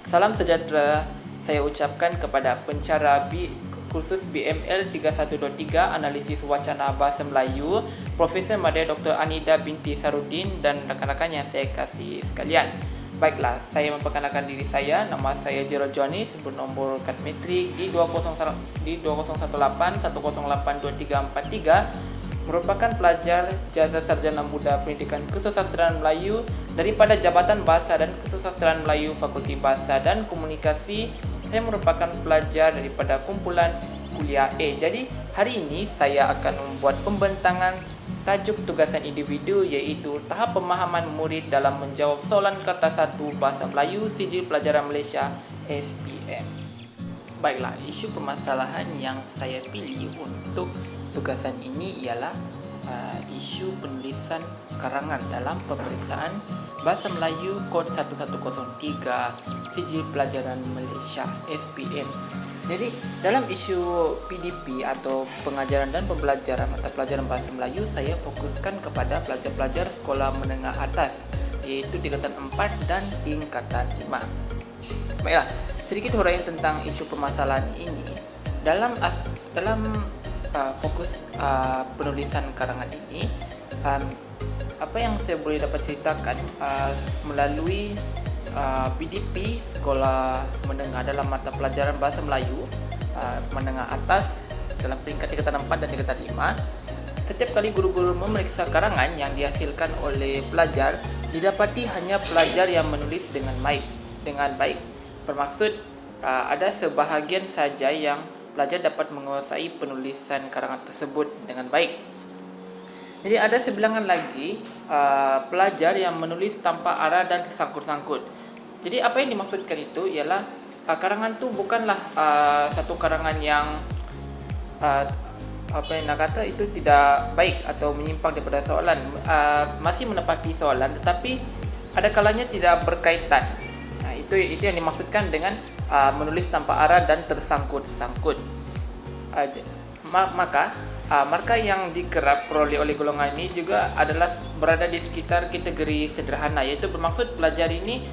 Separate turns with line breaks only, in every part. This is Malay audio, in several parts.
Salam sejahtera saya ucapkan kepada pencara kursus BML 3123 Analisis Wacana Bahasa Melayu, Profesor Madya Dr. Anida binti Sarudin dan rakan-rakan yang saya kasih sekalian. Baiklah, saya memperkenalkan diri saya. Nama saya Gerald Jonis, bernombor kad metrik di 201810824343, merupakan pelajar Jasa Sarjana Muda Pendidikan Kesusastraan Melayu daripada Jabatan Bahasa dan Kesusastraan Melayu Fakulti Bahasa dan Komunikasi. Saya merupakan pelajar daripada kumpulan kuliah A. Jadi, hari ini saya akan membuat pembentangan tajuk tugasan individu, iaitu tahap pemahaman murid dalam menjawab soalan kertas 1 Bahasa Melayu Sijil Pelajaran Malaysia SPM. Baiklah, isu permasalahan yang saya pilih untuk tugasan ini ialah isu penulisan karangan dalam peperiksaan Bahasa Melayu Kod 1103 Sijil Pelajaran Malaysia SPM. Jadi, dalam isu PDP atau pengajaran dan pembelajaran mata pelajaran Bahasa Melayu, saya fokuskan kepada pelajar-pelajar sekolah menengah atas, iaitu tingkatan 4 dan tingkatan 5. Baiklah, sedikit huraian tentang isu permasalahan ini. Dalam fokus penulisan karangan ini, apa yang saya boleh dapat ceritakan melalui PDP sekolah menengah dalam mata pelajaran Bahasa Melayu menengah atas dalam peringkat tingkatan 4 dan tingkatan 5, setiap kali guru-guru memeriksa karangan yang dihasilkan oleh pelajar, didapati hanya pelajar yang menulis dengan baik. Bermaksud ada sebahagian saja yang pelajar dapat menguasai penulisan karangan tersebut dengan baik. Jadi ada sebilangan lagi pelajar yang menulis tanpa arah dan tersangkut-sangkut. Jadi apa yang dimaksudkan itu ialah karangan tu bukanlah satu karangan yang itu tidak baik atau menyimpang daripada soalan, masih menepati soalan tetapi ada kalanya tidak berkaitan. Itu yang dimaksudkan dengan menulis tanpa arah dan tersangkut-sangkut. Maka markah yang dikerap peroleh oleh golongan ini juga adalah berada di sekitar kategori sederhana, iaitu bermaksud pelajar ini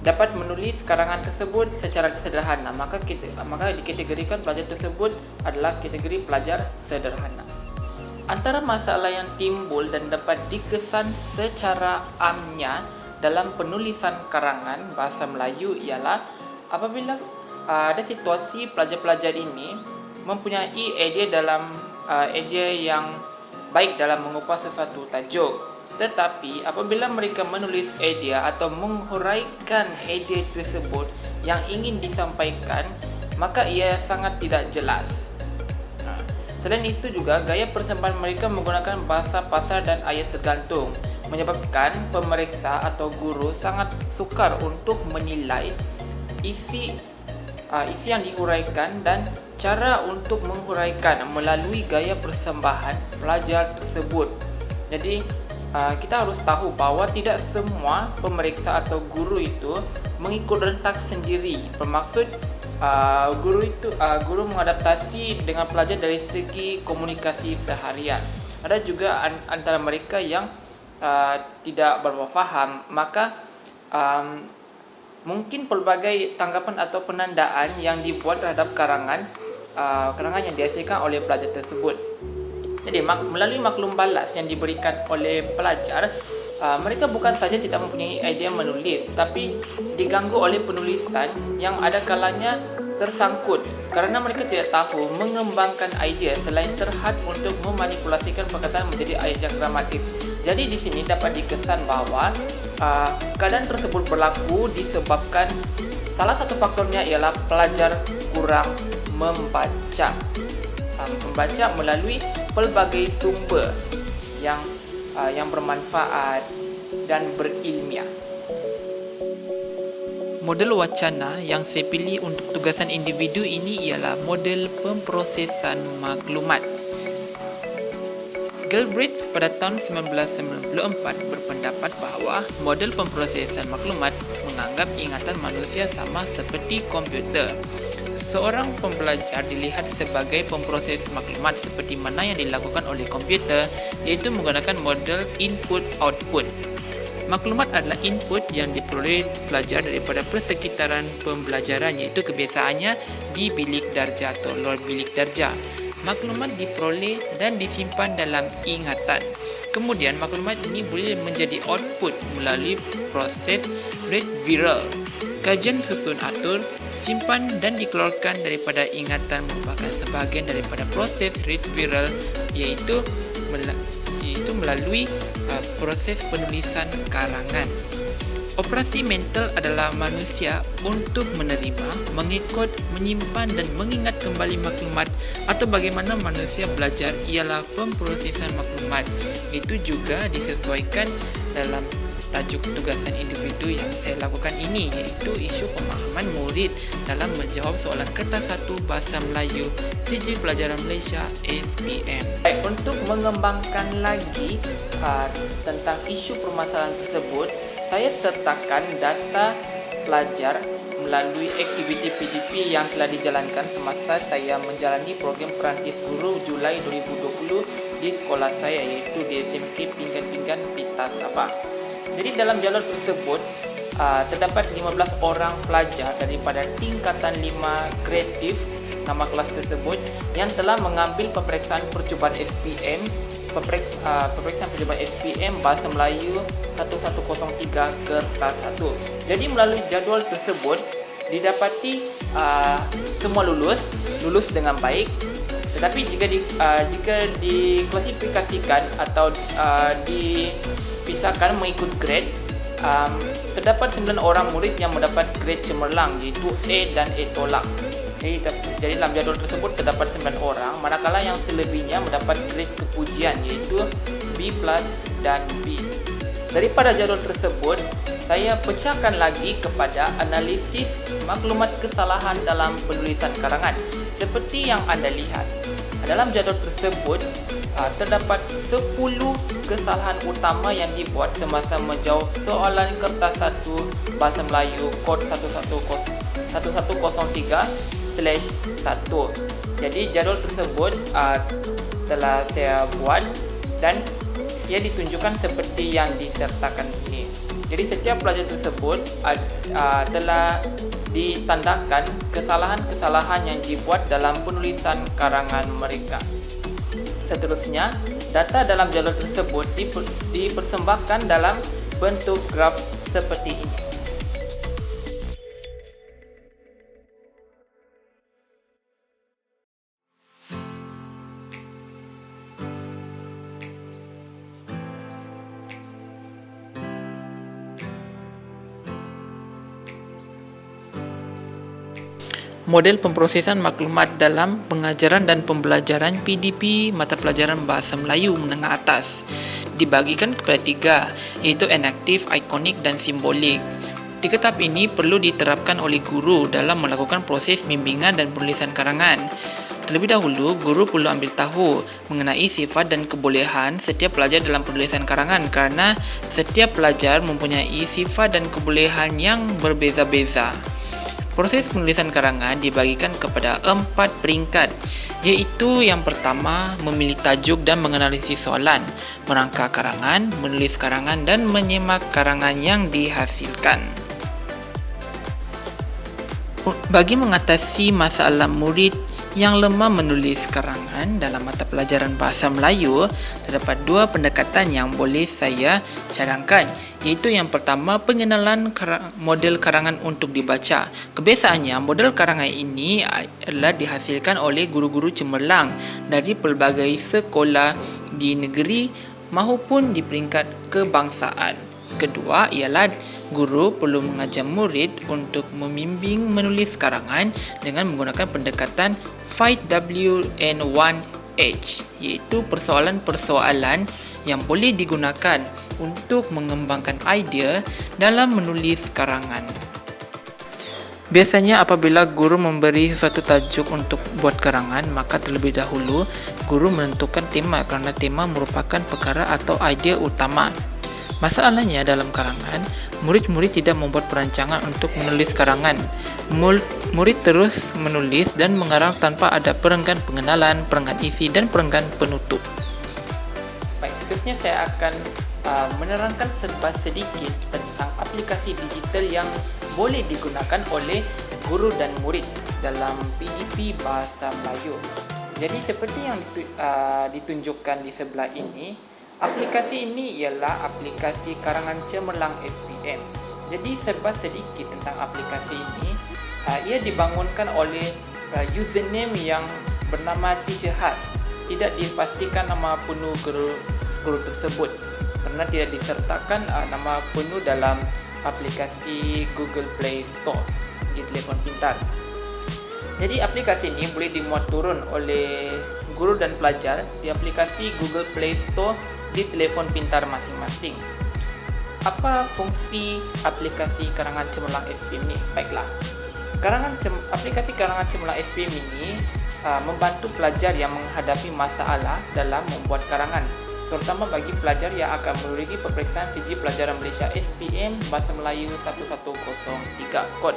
dapat menulis karangan tersebut secara sederhana, maka dikategorikan pelajar tersebut adalah kategori pelajar sederhana. Antara masalah yang timbul dan dapat dikesan secara amnya dalam penulisan karangan Bahasa Melayu ialah apabila ada situasi pelajar-pelajar ini mempunyai idea yang baik dalam mengupas sesuatu tajuk, tetapi apabila mereka menulis idea atau menghuraikan idea tersebut yang ingin disampaikan, maka ia sangat tidak jelas. Selain itu juga, gaya persembahan mereka menggunakan bahasa pasar dan ayat tergantung, menyebabkan pemeriksa atau guru sangat sukar untuk menilai isi yang dihuraikan dan cara untuk menghuraikan melalui gaya persembahan pelajar tersebut. Jadi kita harus tahu bahawa tidak semua pemeriksa atau guru itu mengikut rentak sendiri. Bermaksud guru mengadaptasi dengan pelajar dari segi komunikasi seharian. Ada juga antara mereka yang tidak berapa faham, maka mungkin pelbagai tanggapan atau penandaan yang dibuat terhadap karangan yang dihasilkan oleh pelajar tersebut. Jadi melalui maklum balas yang diberikan oleh pelajar, mereka bukan saja tidak mempunyai idea menulis, tetapi diganggu oleh penulisan yang ada kalanya tersangkut kerana mereka tidak tahu mengembangkan idea selain terhad untuk memanipulasikan perkataan menjadi ayat yang gramatis. Jadi di sini dapat dikesan bahawa keadaan tersebut berlaku disebabkan salah satu faktornya ialah pelajar kurang membaca melalui pelbagai sumber yang bermanfaat dan berilmiah. Model wacana yang saya pilih untuk tugasan individu ini ialah model pemprosesan maklumat. Galbraith pada tahun 1994 berpendapat bahawa model pemprosesan maklumat menganggap ingatan manusia sama seperti komputer. Seorang pembelajar dilihat sebagai pemproses maklumat seperti mana yang dilakukan oleh komputer, iaitu menggunakan model input-output. Maklumat adalah input yang diperoleh pelajar daripada persekitaran pembelajaran, iaitu kebiasaannya di bilik darjah atau luar bilik darjah. Maklumat diperoleh dan disimpan dalam ingatan. Kemudian maklumat ini boleh menjadi output melalui proses retrieval. Kajian susun atur, simpan dan dikeluarkan daripada ingatan merupakan sebahagian daripada proses retrieval, iaitu melalui proses penulisan karangan. Operasi mental adalah manusia untuk menerima, mengikut, menyimpan dan mengingat kembali maklumat, atau bagaimana manusia belajar ialah pemprosesan maklumat. Itu juga disesuaikan dalam tajuk tugasan individu yang saya lakukan ini, iaitu isu pemahaman murid dalam menjawab soalan kertas 1 Bahasa Melayu Fiji Pelajaran Malaysia SPM. Untuk mengembangkan lagi tentang isu permasalahan tersebut, saya sertakan data pelajar melalui aktiviti PDP yang telah dijalankan semasa saya menjalani program perantis guru Julai 2020 di sekolah saya, iaitu di SMK Pinggan-Pinggan Pita Sabah. Jadi dalam jadual tersebut terdapat 15 orang pelajar daripada tingkatan 5 kreatif nama kelas tersebut yang telah mengambil peperiksaan percubaan SPM peperiksaan percubaan SPM Bahasa Melayu 1103 kertas 1. Jadi melalui jadual tersebut didapati semua lulus dengan baik. Tetapi jika diklasifikasikan atau dipisahkan mengikut grade, terdapat 9 orang murid yang mendapat grade cemerlang, iaitu A dan A tolak. Jadi dalam jadual tersebut terdapat 9 orang, manakala yang selebihnya mendapat grade kepujian, iaitu B+ dan B. Daripada jadual tersebut, saya pecahkan lagi kepada analisis maklumat kesalahan dalam penulisan karangan. Seperti yang anda lihat, dalam jadual tersebut terdapat 10 kesalahan utama yang dibuat semasa menjawab soalan kertas 1 Bahasa Melayu kod 1103/1. Jadi jadual tersebut telah saya buat dan ia ditunjukkan seperti yang disertakan ini. Jadi setiap pelajar tersebut telah ditandakan kesalahan-kesalahan yang dibuat dalam penulisan karangan mereka. Seterusnya, data dalam jadual tersebut dipersembahkan dalam bentuk graf seperti ini. Model pemprosesan maklumat dalam pengajaran dan pembelajaran PDP mata pelajaran Bahasa Melayu menengah atas dibagikan kepada 3, iaitu enaktif, ikonik dan simbolik. 3 tahap ini perlu diterapkan oleh guru dalam melakukan proses bimbingan dan penulisan karangan. Terlebih dahulu, guru perlu ambil tahu mengenai sifat dan kebolehan setiap pelajar dalam penulisan karangan, kerana setiap pelajar mempunyai sifat dan kebolehan yang berbeza-beza. Proses penulisan karangan dibagikan kepada 4 peringkat, iaitu yang pertama, memilih tajuk dan menganalisis soalan, merangka karangan, menulis karangan dan menyemak karangan yang dihasilkan. Bagi mengatasi masalah murid yang lemah menulis karangan dalam mata pelajaran Bahasa Melayu, terdapat 2 pendekatan yang boleh saya cadangkan, iaitu yang pertama, pengenalan model karangan untuk dibaca. Kebiasaannya, model karangan ini adalah dihasilkan oleh guru-guru cemerlang dari pelbagai sekolah di negeri maupun di peringkat kebangsaan. Kedua ialah guru perlu mengajar murid untuk membimbing menulis karangan dengan menggunakan pendekatan 5W&1H, iaitu persoalan-persoalan yang boleh digunakan untuk mengembangkan idea dalam menulis karangan. Biasanya apabila guru memberi sesuatu tajuk untuk buat karangan, maka terlebih dahulu guru menentukan tema, kerana tema merupakan perkara atau idea utama. Masalahnya dalam karangan, murid-murid tidak membuat perancangan untuk menulis karangan. Murid terus menulis dan mengarang tanpa ada perenggan pengenalan, perenggan isi dan perenggan penutup. Baik, seterusnya saya akan menerangkan serba sedikit tentang aplikasi digital yang boleh digunakan oleh guru dan murid dalam PDP Bahasa Melayu. Jadi seperti yang ditunjukkan di sebelah ini, aplikasi ini ialah aplikasi karangan cemerlang SPM. Jadi serba sedikit tentang aplikasi ini. Ia dibangunkan oleh username yang bernama Teacher Has. Tidak dipastikan nama penuh guru tersebut kerana tidak disertakan nama penuh dalam aplikasi Google Play Store di telefon pintar. Jadi aplikasi ini boleh dimuat turun oleh guru dan pelajar di aplikasi Google Play Store di telefon pintar masing-masing. Apa fungsi aplikasi karangan cemerlang SPM ini? Baiklah, aplikasi karangan cemerlang SPM ini membantu pelajar yang menghadapi masalah dalam membuat karangan, terutama bagi pelajar yang akan melalui peperiksaan siji pelajaran Malaysia SPM Bahasa Melayu 1103 kod,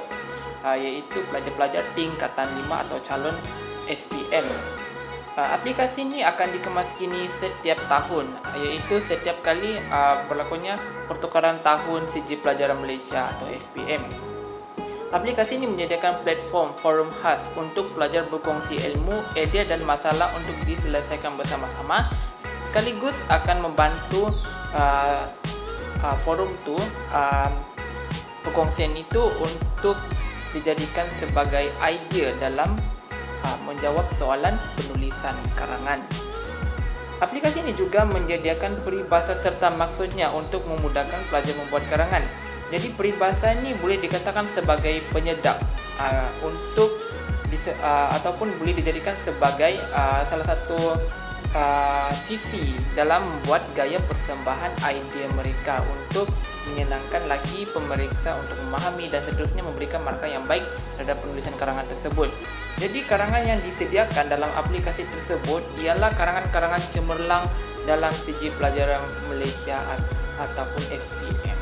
iaitu pelajar-pelajar tingkatan 5 atau calon SPM. Aplikasi ini akan dikemaskini setiap tahun, iaitu setiap kali berlakunya pertukaran tahun siji pelajaran Malaysia atau SPM. Aplikasi ini menyediakan platform forum khas untuk pelajar berkongsi ilmu, idea dan masalah untuk diselesaikan bersama-sama, sekaligus akan membantu forum itu perkongsian itu untuk dijadikan sebagai idea dalam menjawab soalan penulisan karangan. Aplikasi ini juga menyediakan peribahasa serta maksudnya untuk memudahkan pelajar membuat karangan. Jadi peribahasa ini boleh dikatakan sebagai penyedap ataupun boleh dijadikan sebagai salah satu sisi dalam membuat gaya persembahan idea mereka untuk menyenangkan lagi pemeriksa untuk memahami dan seterusnya memberikan markah yang baik terhadap penulisan karangan tersebut. Jadi karangan yang disediakan dalam aplikasi tersebut ialah karangan-karangan cemerlang dalam segi pelajaran Malaysia ataupun SPM.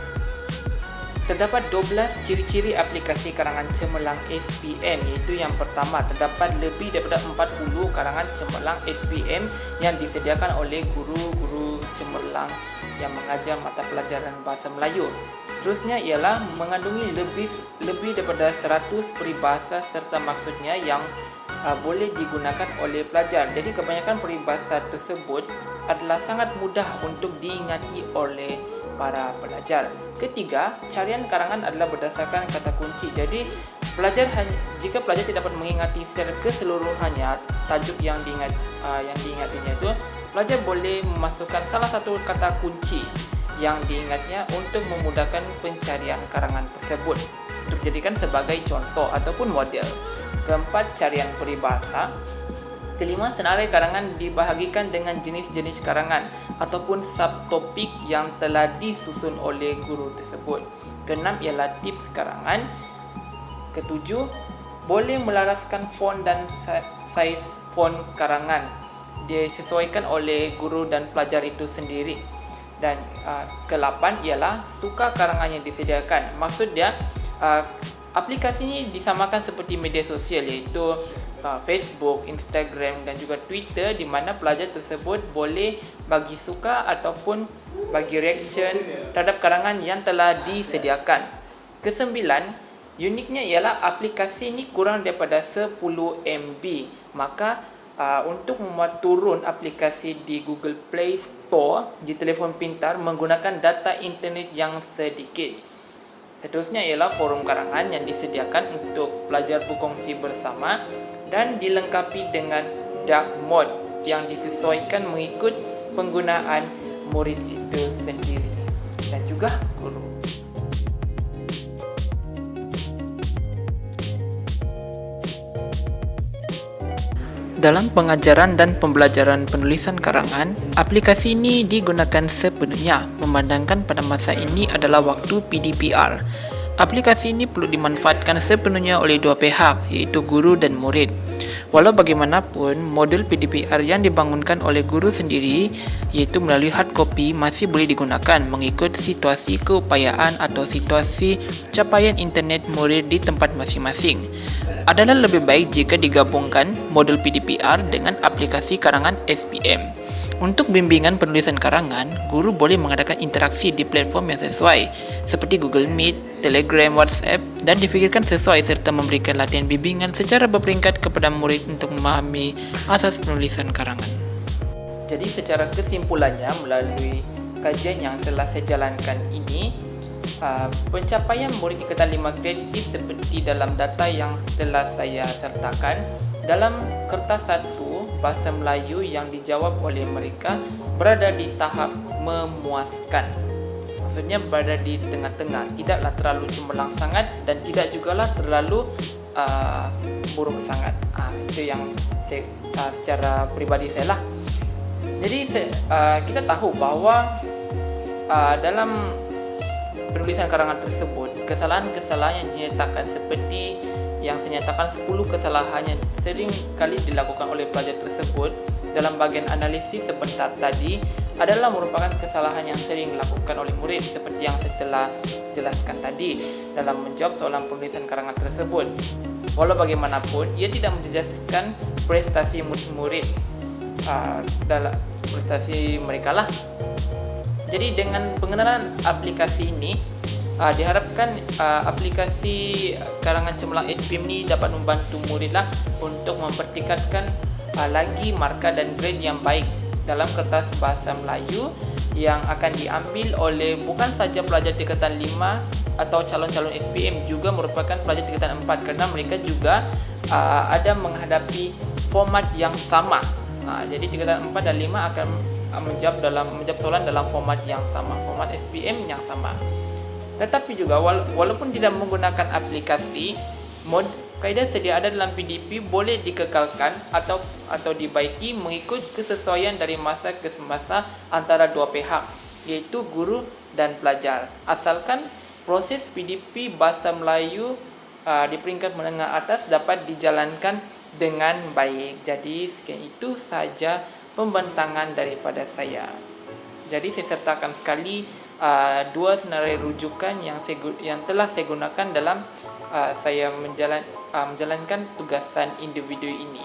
Terdapat 12 ciri-ciri aplikasi karangan cemerlang SPM, iaitu yang pertama, terdapat lebih daripada 40 karangan cemerlang SPM yang disediakan oleh guru-guru cemerlang yang mengajar mata pelajaran Bahasa Melayu. Terusnya ialah mengandungi lebih daripada 100 peribahasa serta maksudnya yang boleh digunakan oleh pelajar. Jadi kebanyakan peribahasa tersebut adalah sangat mudah untuk diingati oleh para pelajar. Ketiga, carian karangan adalah berdasarkan kata kunci. Jadi jika pelajar tidak dapat mengingati secara keseluruhannya tajuk yang diingatinya itu, pelajar boleh memasukkan salah satu kata kunci yang diingatnya untuk memudahkan pencarian karangan tersebut untuk dijadikan sebagai contoh ataupun model. Keempat, carian peribahasa. Kelima, senarai karangan dibahagikan dengan jenis-jenis karangan ataupun subtopik yang telah disusun oleh guru tersebut. Keenam ialah tips karangan. Ketujuh, boleh melaraskan font dan saiz font karangan disesuaikan oleh guru dan pelajar itu sendiri. Dan ke-8 ialah suka karangan yang disediakan. Maksud dia, aplikasi ini disamakan seperti media sosial, iaitu Facebook, Instagram dan juga Twitter, di mana pelajar tersebut boleh bagi suka ataupun bagi reaction terhadap karangan yang telah disediakan. Ke-9, uniknya ialah aplikasi ini kurang daripada 10 MB. Maka untuk memuat turun aplikasi di Google Play Store di telefon pintar menggunakan data internet yang sedikit. Seterusnya ialah forum karangan yang disediakan untuk pelajar berkongsi bersama dan dilengkapi dengan dark mode yang disesuaikan mengikut penggunaan murid itu sendiri dan juga guru. Dalam pengajaran dan pembelajaran penulisan karangan, aplikasi ini digunakan sepenuhnya, memandangkan pada masa ini adalah waktu PDPR. Aplikasi ini perlu dimanfaatkan sepenuhnya oleh dua pihak, iaitu guru dan murid. Walau bagaimanapun, model PDPR yang dibangunkan oleh guru sendiri, iaitu melalui hard copy, masih boleh digunakan mengikut situasi keupayaan atau situasi capaian internet murid di tempat masing-masing. Adalah lebih baik jika digabungkan model PDPR dengan aplikasi karangan SPM. Untuk bimbingan penulisan karangan, guru boleh mengadakan interaksi di platform yang sesuai, seperti Google Meet, Telegram, WhatsApp, dan difikirkan sesuai serta memberikan latihan bimbingan secara berperingkat kepada murid untuk memahami asas penulisan karangan. Jadi secara kesimpulannya, melalui kajian yang telah saya jalankan ini, pencapaian murid tingkatan 5 kreatif seperti dalam data yang telah saya sertakan, dalam kertas 1 bahasa Melayu yang dijawab oleh mereka berada di tahap memuaskan. Maksudnya berada di tengah-tengah, tidaklah terlalu cemerlang sangat dan tidak jugalah terlalu buruk sangat. Itu yang saya, secara peribadi saya lah. Jadi kita tahu bahawa dalam penulisan karangan tersebut, kesalahan-kesalahan yang dinyatakan seperti yang saya nyatakan 10 kesalahan yang sering kali dilakukan oleh pelajar tersebut dalam bahagian analisis sebentar tadi adalah merupakan kesalahan yang sering dilakukan oleh murid seperti yang saya telah jelaskan tadi dalam menjawab soalan penulisan karangan tersebut. Walau bagaimanapun, ia tidak menjejaskan prestasi murid-murid dalam prestasi mereka lah. Jadi dengan pengenalan aplikasi ini, diharapkan aplikasi karangan cemerlang SPM ni dapat membantu murid lah untuk mempertingkatkan lagi markah dan grade yang baik dalam kertas bahasa Melayu yang akan diambil oleh bukan saja pelajar tingkatan 5 atau calon-calon SPM, juga merupakan pelajar tingkatan 4 kerana mereka juga ada menghadapi format yang sama. Jadi tingkatan 4 dan 5 akan menjawab soalan dalam format yang sama, format SPM yang sama. Tetapi juga walaupun tidak menggunakan aplikasi, kaedah sedia ada dalam PDP boleh dikekalkan atau dibaiki mengikut kesesuaian dari masa ke semasa antara dua pihak, iaitu guru dan pelajar. Asalkan proses PDP bahasa Melayu di peringkat menengah atas dapat dijalankan dengan baik. Jadi sekian itu saja pembentangan daripada saya. Jadi saya sertakan sekali dua senarai rujukan yang telah saya gunakan dalam saya menjalankan tugasan individu ini.